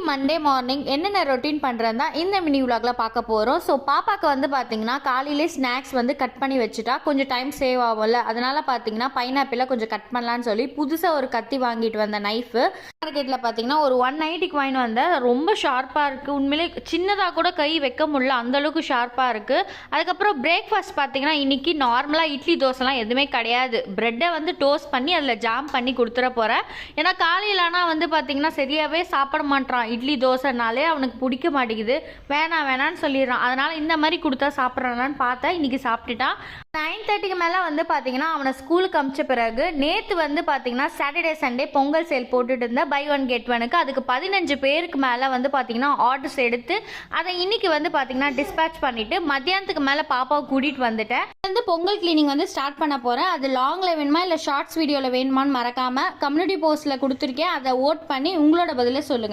Monday morning என்னென்ன routine பண்ணுறதா இந்த மினி விலாகில் பார்க்க போகிறோம். ஸோ பாப்பாவுக்கு வந்து பார்த்தீங்கன்னா காலையிலே ஸ்நாக்ஸ் வந்து கட் பண்ணி வச்சுட்டா கொஞ்சம் டைம் சேவ் ஆகும்ல, அதனால் பார்த்தீங்கன்னா பைனாப்பிளை கொஞ்சம் கட் பண்ணலான்னு சொல்லி புதுசாக ஒரு கத்தி வாங்கிட்டு வந்த நைஃபு மார்க்கெட்டில் பார்த்தீங்கன்னா ஒரு 190க்கு வாங்கிட்டு வந்தேன். ரொம்ப ஷார்ப்பாக இருக்குது, உண்மையிலே சின்னதாக கூட கை வைக்க முடியல, அந்தளவுக்கு ஷார்ப்பாக இருக்குது. அதுக்கப்புறம் பிரேக்ஃபாஸ்ட் பார்த்தீங்கன்னா இன்றைக்கி நார்மலாக இட்லி தோசைலாம் எதுவுமே கிடையாது, ப்ரெட்டை வந்து டோஸ்ட் பண்ணி அதில் ஜாம் பண்ணி கொடுத்துட போகிறேன். ஏன்னா காலையிலனா வந்து பார்த்தீங்கன்னா சரியாகவே சாப்பிட மாட்டான், இட்லி தோசைனாலே அவனுக்கு பிடிக்க மாட்டேங்குது, வேணான்னு சொல்லிடுறான். அதனால் இந்த மாதிரி கொடுத்தா சாப்பிட்றானான்னு பார்த்தா இன்றைக்கி சாப்பிட்டுட்டான். 9:30க்கு மேலே வந்து பார்த்தீங்கன்னா அவனை ஸ்கூலுக்கு அமிச்ச பிறகு நேற்று வந்து பார்த்தீங்கன்னா சாட்டர்டே சண்டே பொங்கல் சேல் போட்டுட்டு இருந்தேன், பை ஒன் கெட் ஒனுக்கு. அதுக்கு 15 பேருக்கு மேலே வந்து பார்த்தீங்கன்னா ஆர்டர்ஸ் எடுத்து அதை இன்னைக்கு வந்து பார்த்தீங்கன்னா டிஸ்பேச் பண்ணிவிட்டு மத்தியானத்துக்கு மேலே பாப்பாவை கூட்டிகிட்டு வந்துட்டேன். வந்து பொங்கல் கிளீனிங் வந்து ஸ்டார்ட் பண்ண போகிறேன். அது லாங்கில் வேணுமா இல்லை ஷார்ட்ஸ் வீடியோவில் வேணுமான்னு மறக்காமல் கம்யூனிட்டி போஸ்ட்டில் கொடுத்துருக்கேன், அதை ஓட் பண்ணி உங்களோட பதிலை சொல்லுங்கள்.